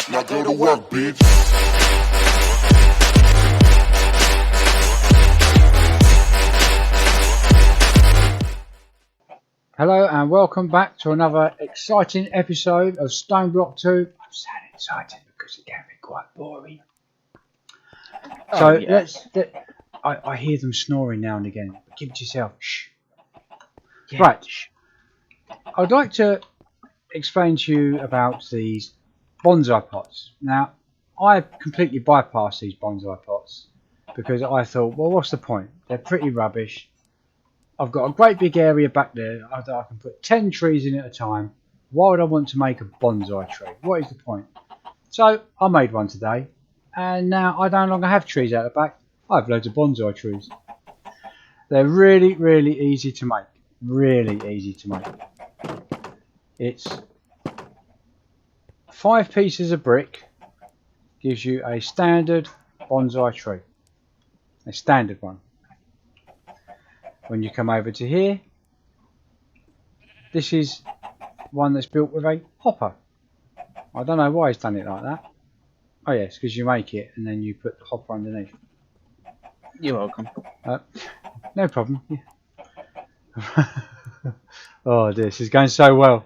Now go to work, bitch. Hello and welcome back to another exciting episode of Stoneblock 2. I'm saying exciting because it can be quite boring. I hear them snoring now and again. Keep it to yourself. Shh. Yeah. Right. I'd like to explain to you about these bonsai pots. Now, I completely bypassed these bonsai pots because I thought, well, what's the point? They're pretty rubbish. I've got a great big area back there that I can put 10 trees in at a time. Why would I want to make a bonsai tree? What is the point? So I made one today, and now I no longer have trees out the back. I have loads of bonsai trees. They're really, really easy to make. Really easy to make. It's 5 pieces of brick gives you a standard bonsai tree. A standard one. When you come over to here, this is one that's built with a hopper. I don't know why he's done it like that. Oh yes, because you make it and then you put the hopper underneath. You're welcome. No problem. Yeah. Oh, this is going so well.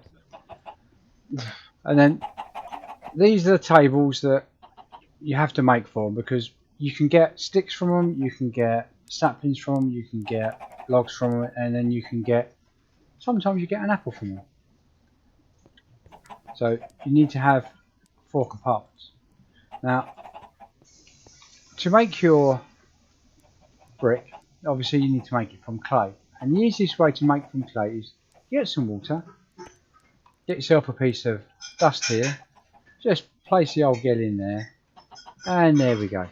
And then these are the tables that you have to make for them, because you can get sticks from them, you can get saplings from them, you can get logs from them, and then you can get, sometimes you get an apple from them. So you need to have 4 compartments. Now, to make your brick, obviously you need to make it from clay, and the easiest way to make from clay is get some water, get yourself a piece of dust here, just place the old gel in there, and there we go.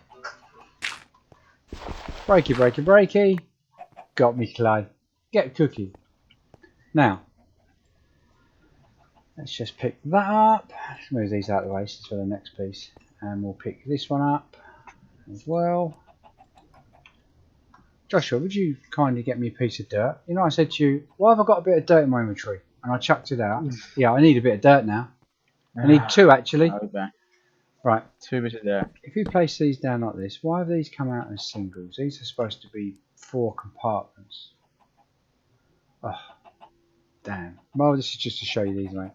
Breaky, breaky, breaky. Got me clay. Get cooking. Now, let's just pick that up. Let's move these out of the way for the next piece, and we'll pick this one up as well. Joshua, would you kindly get me a piece of dirt? You know, I said to you, why have I got a bit of dirt in my inventory? And I chucked it out. Yeah, I need a bit of dirt now. I need 2 actually. Okay. Right. 2 bits of dirt. If you place these down like this, why have these come out as singles? These are supposed to be 4 compartments. Oh, damn. Well, this is just to show you these, mate.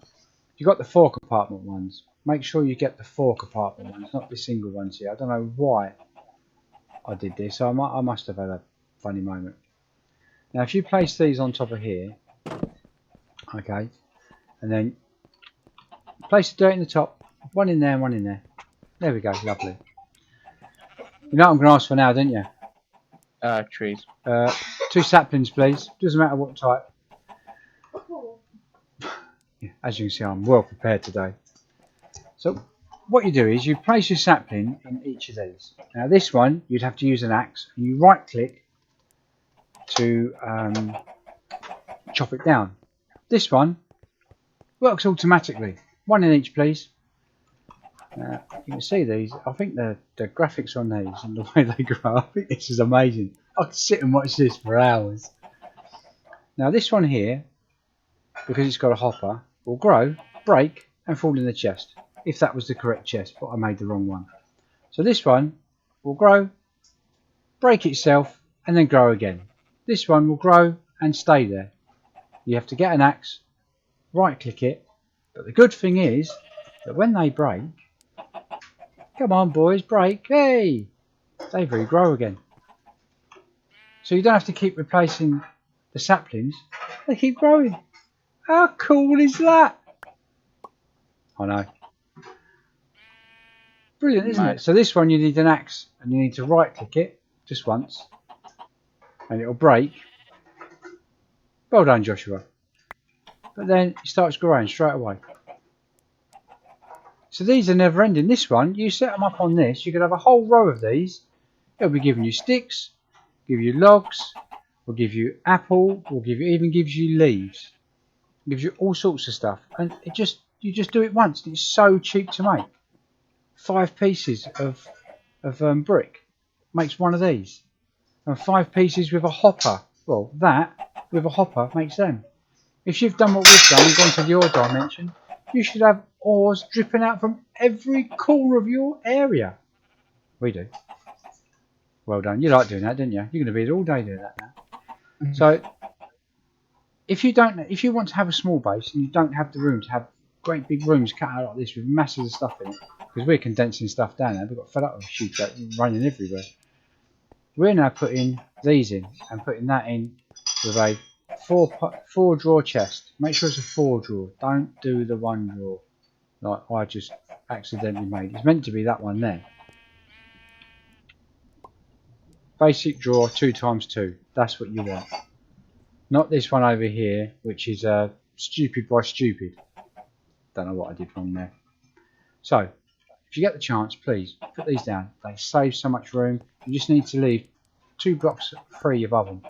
You've got the 4 compartment ones. Make sure you get the 4 compartment ones, not the single ones here. I don't know why I did this. I must have had a funny moment. Now, if you place these on top of here, okay, and then place the dirt in the top, one in there and one in there. There we go, lovely. You know what I'm going to ask for now, don't you? Trees. 2 saplings, please. Doesn't matter what type. Yeah, as you can see, I'm well prepared today. So, what you do is you place your sapling in each of these. Now, this one, you'd have to use an axe. And you right-click to chop it down. This one works automatically. 1 in each, please. You can see these. I think the graphics on these and the way they grow, I think this is amazing. I could sit and watch this for hours. Now this one here, because it's got a hopper, will grow, break and fall in the chest. If that was the correct chest, but I made the wrong one. So this one will grow, break itself and then grow again. This one will grow and stay there. You have to get an axe, right click it, but the good thing is that when they break, come on boys, break, hey, they regrow again. So you don't have to keep replacing the saplings, they keep growing. How cool is that? I know. Brilliant, isn't it? So this one you need an axe and you need to right click it just once and it'll break. Well done, Joshua. But then it starts growing straight away. So these are never ending. This one, you set them up on this, you could have a whole row of these. It'll be giving you sticks, give you logs, will give you apple, will give you, even gives you leaves. It gives you all sorts of stuff. And it just, you just do it once. It's so cheap to make. 5 pieces of brick makes one of these. And 5 pieces with a hopper. Well, that with a hopper makes them. If you've done what we've done and gone to your dimension, you should have ores dripping out from every corner of your area. We do. Well done. You like doing that, didn't you? You're going to be here all day doing that now. So, if you want to have a small base and you don't have the room to have great big rooms cut out like this with masses of stuff in it, because we're condensing stuff down there, we've got fed up with shoot that running everywhere. We're now putting these in and putting that in with a four drawer chest. Make sure it's a 4 drawer. Don't do the 1 drawer like I just accidentally made. It's meant to be that one there. Basic drawer 2x2. That's what you want. Not this one over here, which is stupid by stupid. Don't know what I did wrong there. So, if you get the chance, please put these down. They save so much room. You just need to leave 2 blocks free above them.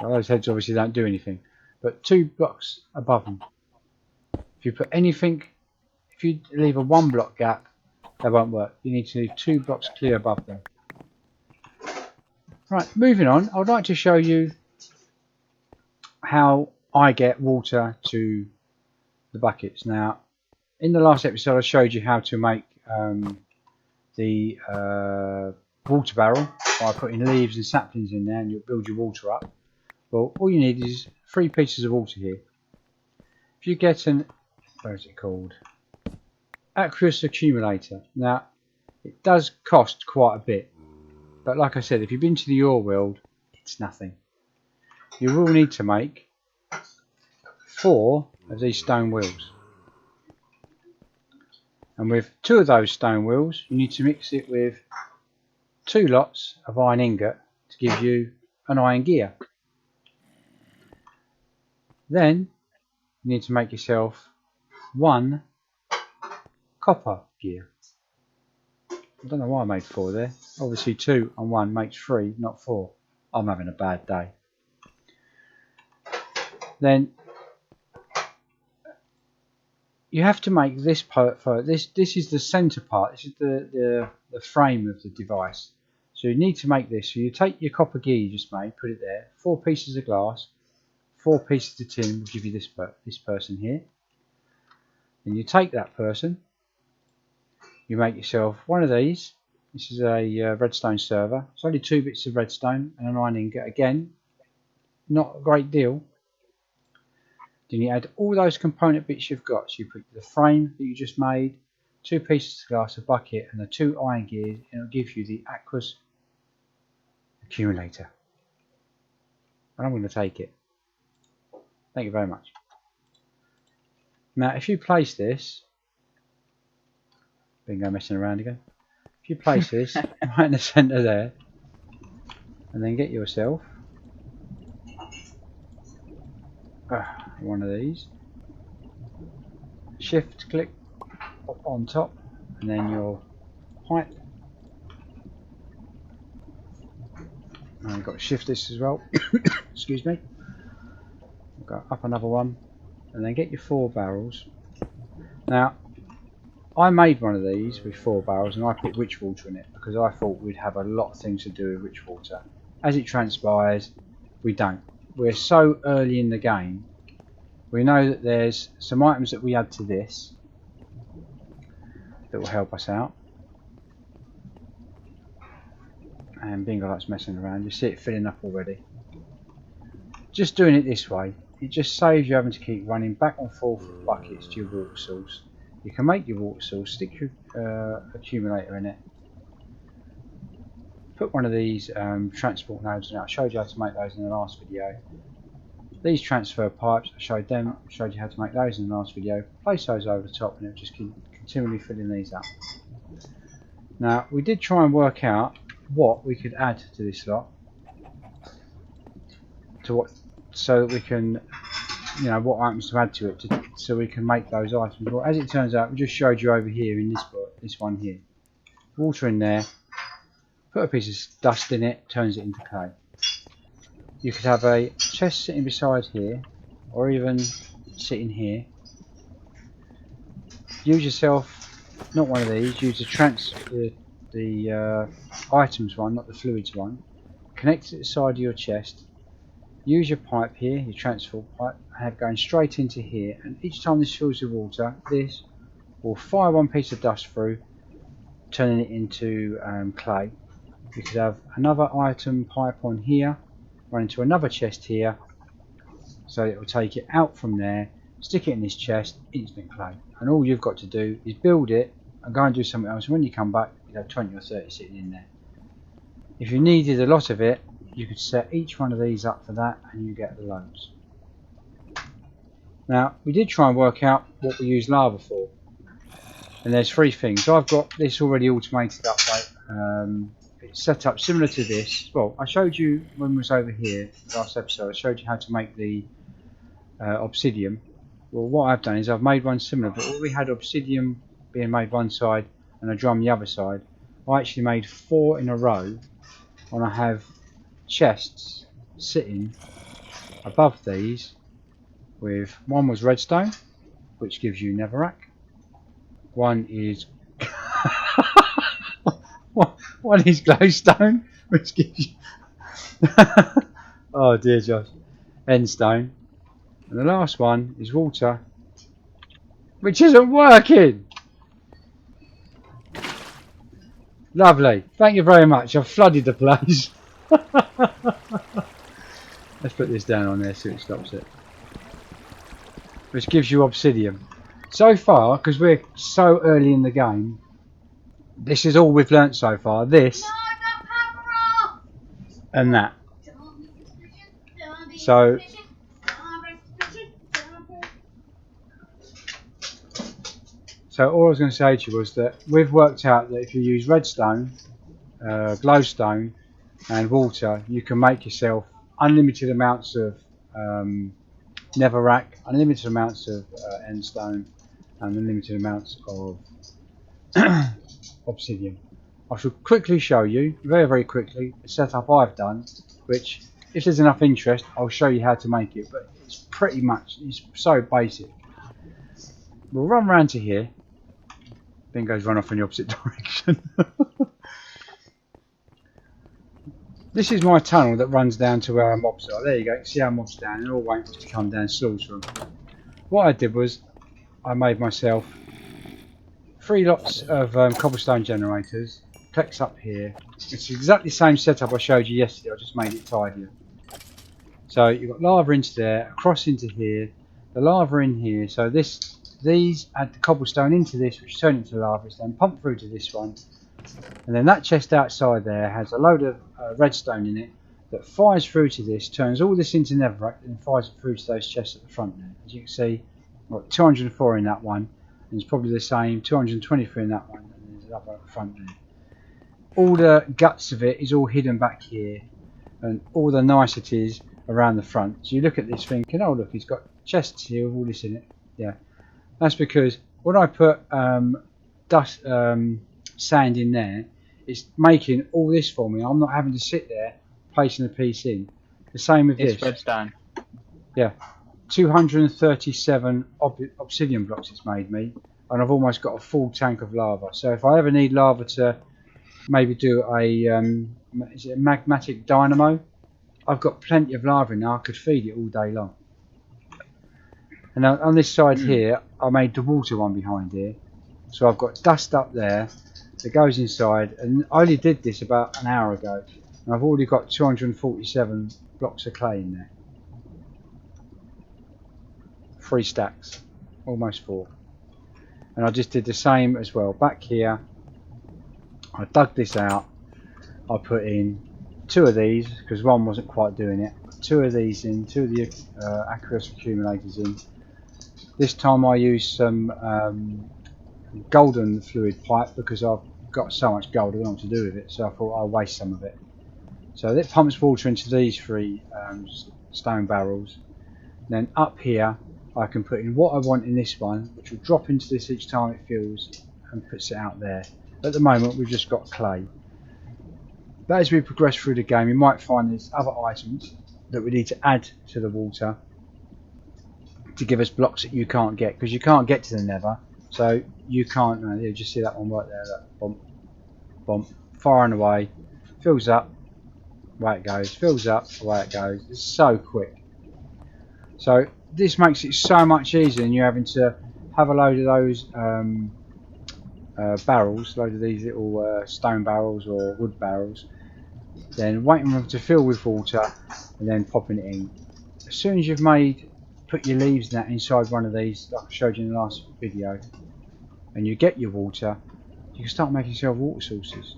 Well, those heads obviously don't do anything, but 2 blocks above them. If you put anything, if you leave a 1 block gap, that won't work. You need to leave 2 blocks clear above them. Right, moving on, I would like to show you how I get water to the buckets. Now, in the last episode I showed you how to make the water barrel by putting leaves and saplings in there, and you'll build your water up. Well, all you need is 3 pieces of water here. If you get an, where is it called? Aqueous Accumulator. Now, it does cost quite a bit. But like I said, if you've been to the ore world, it's nothing. You will need to make 4 of these stone wheels. And with 2 of those stone wheels, you need to mix it with 2 lots of iron ingot to give you an iron gear. Then you need to make yourself 1 copper gear. I don't know why I made 4 there. Obviously 2 and 1 makes 3, not 4. I'm having a bad day. Then you have to make this part. This is the center part. This is the frame of the device. So you need to make this. So you take your copper gear you just made, put it there. 4 pieces of glass, 4 pieces of tin will give you this person here. Then you take that person. You make yourself one of these. This is a redstone server. It's only 2 bits of redstone and an iron ingot. Again, not a great deal. Then you add all those component bits you've got. So you put the frame that you just made, 2 pieces of glass, a bucket, and the 2 iron gears, and it'll give you the Aqueous Accumulator. And I'm going to take it. Thank you very much. Now, if you place this, bingo, messing around again. If you place this right in the centre there, and then get yourself one of these, shift click up on top, and then your height, and you've got to shift this as well. Excuse me. Go up another one, and then get your 4 barrels. Now, I made one of these with 4 barrels and I put witch water in it because I thought we'd have a lot of things to do with witch water. As it transpires, we don't. We're so early in the game. We know that there's some items that we add to this that will help us out. And bingo, that's messing around. You see it filling up already. Just doing it this way, it just saves you having to keep running back and forth with buckets to your water source. You can make your water source, stick your accumulator in it, put one of these transport nodes in it. I showed you how to make those in the last video. These transfer pipes, I showed you how to make those in the last video. Place those over the top and it'll just keep continually filling these up. Now, we did try and work out what we could add to this lot, so that we can, you know, what items to add to it, so we can make those items. Well, as it turns out, we just showed you over here in this one here. Water in there, put a piece of dust in it, turns it into clay. You could have a chest sitting beside here, or even sitting here. Use yourself, not one of these, use the items one, not the fluids one. Connect it to the side of your chest, use your pipe here, your transfer pipe, and have going straight into here, and each time this fills with water, this will fire one piece of dust through, turning it into clay. You could have another item pipe on here, run into another chest here, so it will take it out from there, stick it in this chest, instant clay. And all you've got to do is build it and go and do something else. When you come back, you have 20 or 30 sitting in there. If you needed a lot of it, you could set each one of these up for that and you get the loads. Now, we did try and work out what we use lava for. And there's three things. I've got this already automated up, it's set up similar to this. Well, I showed you when we was over here, last episode, I showed you how to make the obsidian. Well, what I've done is I've made one similar, but we had obsidian being made one side and a drum the other side. I actually made 4 in a row, and I have chests sitting above these with, one was redstone, which gives you netherrack. One is one is glowstone, which gives you oh dear Josh, endstone, and the last one is water, which isn't working. Lovely, thank you very much. I've flooded the place. Let's put this down on there so it stops it. Which gives you obsidian. So far, because we're so early in the game, this is all we've learnt so far. This and that. So all I was going to say to you was that we've worked out that if you use redstone, glowstone and water, you can make yourself unlimited amounts of netherrack, unlimited amounts of endstone, and unlimited amounts of obsidian. I shall quickly show you, very very quickly, the setup I've done, which if there's enough interest I'll show you how to make it, but it's pretty much, it's so basic. We'll run round to here, then goes run off in the opposite direction. This is my tunnel that runs down to where our mobs are. There you go, see our mobs down, they're all waiting for us to come down and slaughter them. What I did was, I made myself 3 lots of cobblestone generators, clicks up here. It's exactly the same setup I showed you yesterday, I just made it tidier. So you've got lava into there, across into here, the lava in here, so these add the cobblestone into this, which turn into lava, it's then pumped through to this one. And then that chest outside there has a load of redstone in it that fires through to this, turns all this into netherrack, and fires it through to those chests at the front there. As you can see, I've got 204 in that one, and it's probably the same, 223 in that one, and there's another at the front there. All the guts of it is all hidden back here, and all the niceties around the front. So you look at this thinking, oh look, he's got chests here with all this in it. Yeah, that's because when I put sand in there, it's making all this for me. I'm not having to sit there placing a piece in. The same with this. It's redstone. Yeah, 237 obsidian blocks it's made me, and I've almost got a full tank of lava. So if I ever need lava to maybe do a is it a magmatic dynamo, I've got plenty of lava in there. I could feed it all day long. And now on this side here, I made the water one behind here, so I've got dust up there that goes inside, and I only did this about an hour ago, and I've already got 247 blocks of clay in there. 3 stacks, almost 4. And I just did the same as well back here. I dug this out, I put in 2 of these because one wasn't quite doing it, 2 of these in, 2 of the Aqueous Accumulators in. This time I used some golden fluid pipe because I've got so much gold I don't know what to do with it, so I thought I'll waste some of it. So it pumps water into these 3 stone barrels. Then up here I can put in what I want in this one, which will drop into this each time it fills and puts it out there. At the moment we've just got clay. But as we progress through the game, you might find there's other items that we need to add to the water to give us blocks that you can't get, because you can't get to the nether. So you can't, you just see that one right there, that bump, bump, firing away, fills up, away it goes, fills up, away it goes. It's so quick. So this makes it so much easier than you having to have a load of those barrels, load of these little stone barrels or wood barrels, then waiting for them to fill with water and then popping it in. As soon as you've put your leaves and that inside one of these, like I showed you in the last video, and you get your water, you can start making yourself water sources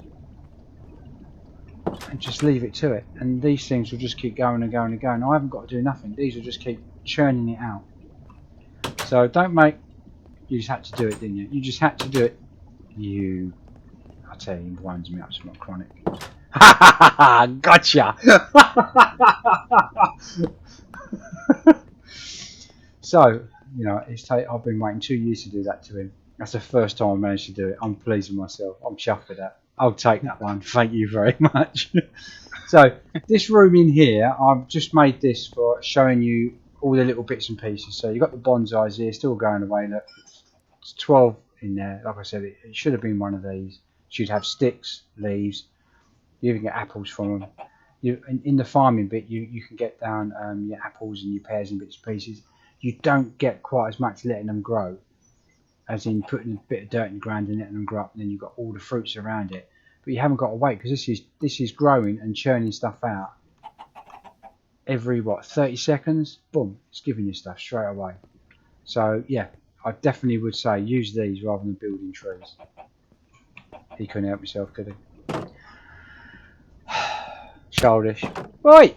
and just leave it to it, and these things will just keep going and going and going. I haven't got to do nothing. These will just keep churning it out. So don't make, you just had to do it, didn't you? You just had to do it. I tell you, it winds me up, it's not chronic. Gotcha. So, you know, I've been waiting 2 years to do that to him. That's the first time I managed to do it. I'm pleased with myself. I'm chuffed with that. I'll take that one. Thank you very much. So, this room in here, I've just made this for showing you all the little bits and pieces. So, you've got the bonsais here, still going away. Look, it's 12 in there. Like I said, it should have been one of these. You'd have sticks, leaves. You even get apples from them. In the farming bit, you can get down your apples and your pears and bits and pieces. You don't get quite as much letting them grow, as in putting a bit of dirt in the ground and letting them grow up, and then you've got all the fruits around it. But you haven't got to wait, because this is growing and churning stuff out. Every 30 seconds, boom, it's giving you stuff straight away. So yeah, I definitely would say use these rather than building trees. He couldn't help himself, could he? Childish. Right.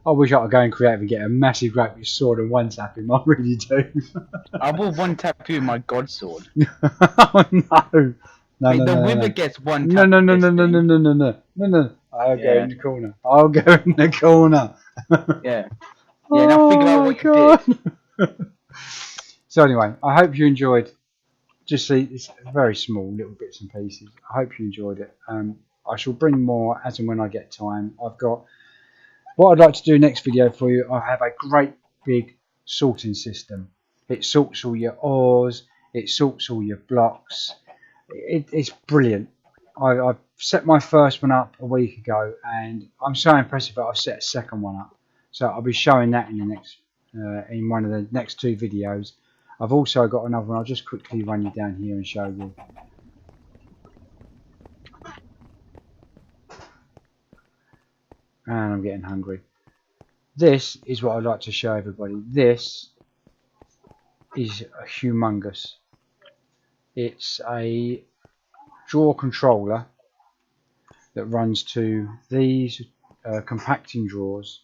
I wish I could go and create and get a massive great big sword and one tap him. I really do. I will one tap you with my god sword. Oh no. The wither gets one No, tap. no, no, no, no, no, no, no, no, no, no. I'll go in the corner. I'll go in the corner. Yeah. Yeah, now figure out what you did. So anyway, I hope you enjoyed. Just see, it's very small little bits and pieces. I hope you enjoyed it. I shall bring more as and when I get time. I've got what I'd like to do next video for you. I have a great big sorting system. It sorts all your ores. It sorts all your blocks. It's brilliant. I set my first one up a week ago, and I'm so impressed that I've set a second one up. So I'll be showing that in the next, in one of the next 2 videos. I've also got another one. I'll just quickly run you down here and show you. And I'm getting hungry. This is what I'd like to show everybody. This is humongous. It's a drawer controller that runs to these compacting drawers,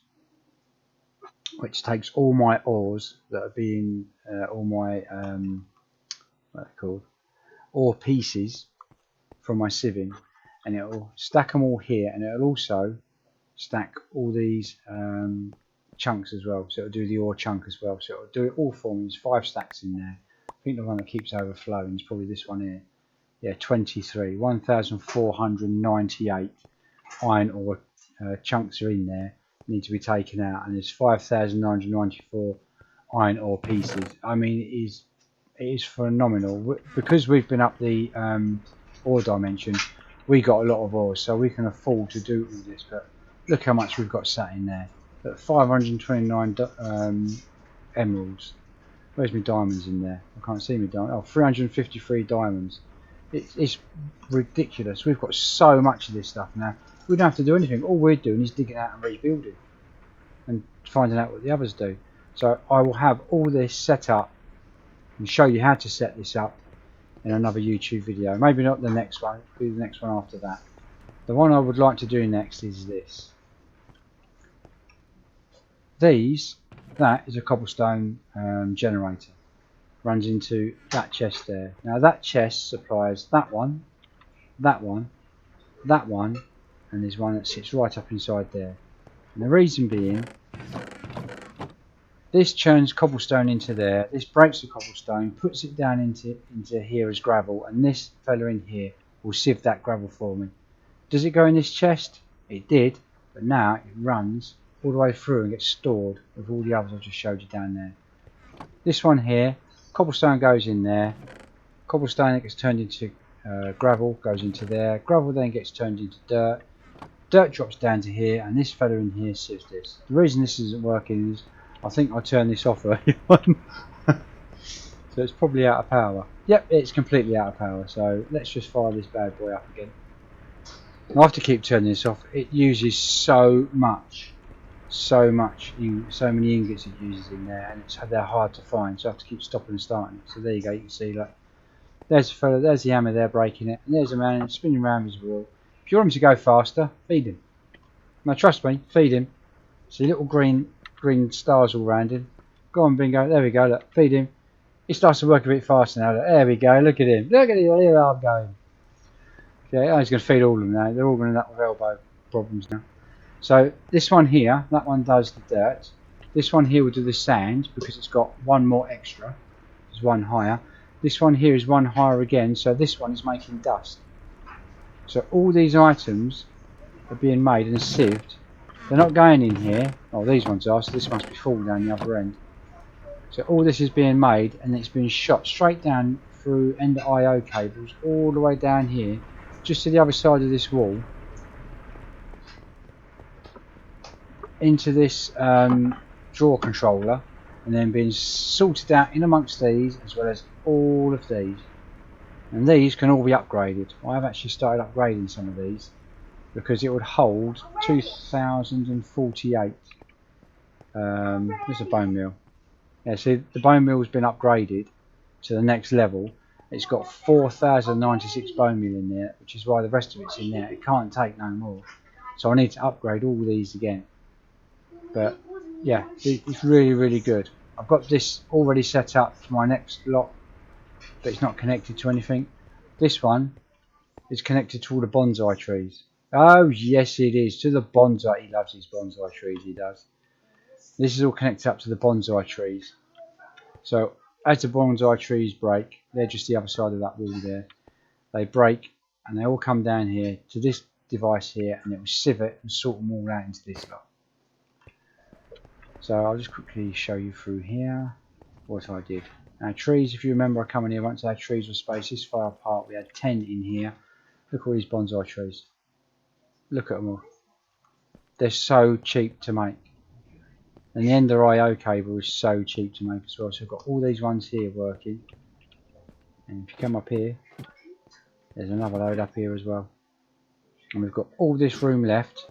which takes all my ores that are being all my what are they called, ore pieces from my sieving, and it will stack them all here, and it will also stack all these chunks as well. So it'll do the ore chunk as well. So it'll do it all for me. There's 5 stacks in there. I think the one that keeps overflowing is probably this one here. Yeah, 23, 1,498 iron ore chunks are in there, need to be taken out, and there's 5,994 iron ore pieces. I mean, it is phenomenal. Because we've been up the ore dimension, we got a lot of ore, so we can afford to do all this. But look how much we've got sat in there. Look, 529 emeralds. Where's my diamonds in there? I can't see my diamonds. Oh, 353 diamonds. It's ridiculous. We've got so much of this stuff now. We don't have to do anything. All we're doing is digging out and rebuilding and finding out what the others do. So I will have all this set up and show you how to set this up in another YouTube video. Maybe not the next one, it'll be the next one after that. The one I would like to do next is this. That is a cobblestone generator. Runs into that chest there. Now that chest supplies that one, that one, that one, and there's one that sits right up inside there. And the reason being, this churns cobblestone into there, this breaks the cobblestone, puts it down into here as gravel, and this fella in here will sieve that gravel for me. Does it go in this chest? It did, but now it runs all the way through and gets stored with all the others I just showed you down there. This one here, cobblestone goes in there, cobblestone that gets turned into gravel goes into there. Gravel then gets turned into dirt. Dirt drops down to here, and this fella in here sieves this. The reason this isn't working is I think I turned this off earlier on. So it's probably out of power. Yep, it's completely out of power. So let's just fire this bad boy up again. I have to keep turning this off. It uses so many ingots it uses in there, and they're hard to find. So I have to keep stopping and starting. So there you go. You can see, look, there's the fella, there's the hammer there breaking it, and there's a man spinning around his wheel. If you want him to go faster, feed him. Now trust me, feed him. See little green stars all around him. Go on, Bingo. There we go. Look, feed him. He starts to work a bit faster now. Look, there we go. Look at him. Look at him. Look how I'm going. Okay, oh, he's going to feed all of them now. They're all going to end up with elbow problems now. So this one here, that one does the dirt. This one here will do the sand because it's got one more extra. It's one higher. This one here is one higher again. So this one is making dust. So all these items are being made and sieved. They're not going in here. Oh, these ones are. So this must be full down the other end. So all this is being made and it's being shot straight down through end IO cables all the way down here, just to the other side of this wall, into this drawer controller, and then being sorted out in amongst these as well as all of these. And these can all be upgraded. I have actually started upgrading some of these because it would hold 2048. There's a bone meal. Yeah, see, the bone meal has been upgraded to the next level. It's got 4096 bone meal in there, which is why the rest of it's in there. It can't take no more. So I need to upgrade all these again. But yeah, it's really, really good. I've got this already set up for my next lot, but it's not connected to anything. This one is connected to all the bonsai trees. Oh yes, it is, to the bonsai. He loves his bonsai trees, he does. This is all connected up to the bonsai trees. So as the bonsai trees break, they're just the other side of that wall there. They break and they all come down here to this device here, and it will sieve it and sort them all out into this lot. So I'll just quickly show you through here what I did. Now trees, if you remember, I come in here once our trees were spaced this far apart. We had 10 in here. Look at all these bonsai trees. Look at them all. They're so cheap to make. And the Ender IO cable is so cheap to make as well. So I've got all these ones here working. And if you come up here, there's another load up here as well. And we've got all this room left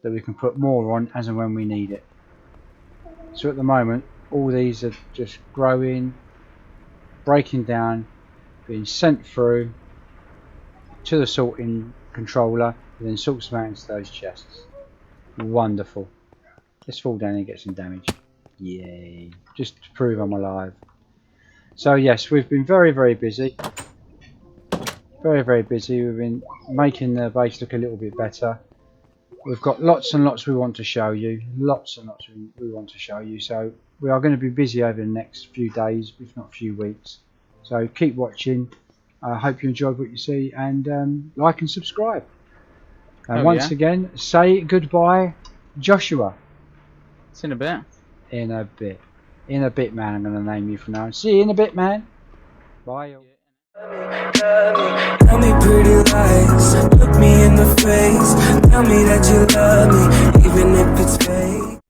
that we can put more on as and when we need it. So at the moment, all these are just growing, breaking down, being sent through to the sorting controller, and then sorts them out into those chests. Wonderful. Let's fall down and get some damage. Yay. Just to prove I'm alive. So yes, we've been very, very busy. Very, very busy. We've been making the base look a little bit better. We've got lots and lots we want to show you. Lots and lots we want to show you. So we are going to be busy over the next few days, if not few weeks. So keep watching. I hope you enjoyed what you see, and like and subscribe. And once again, say goodbye, Joshua. See in a bit. In a bit. In a bit, man. I'm going to name you from now on. See you in a bit, man. Bye. Tell me pretty lies, look me in the face. Tell me that you love me, even if it's fake.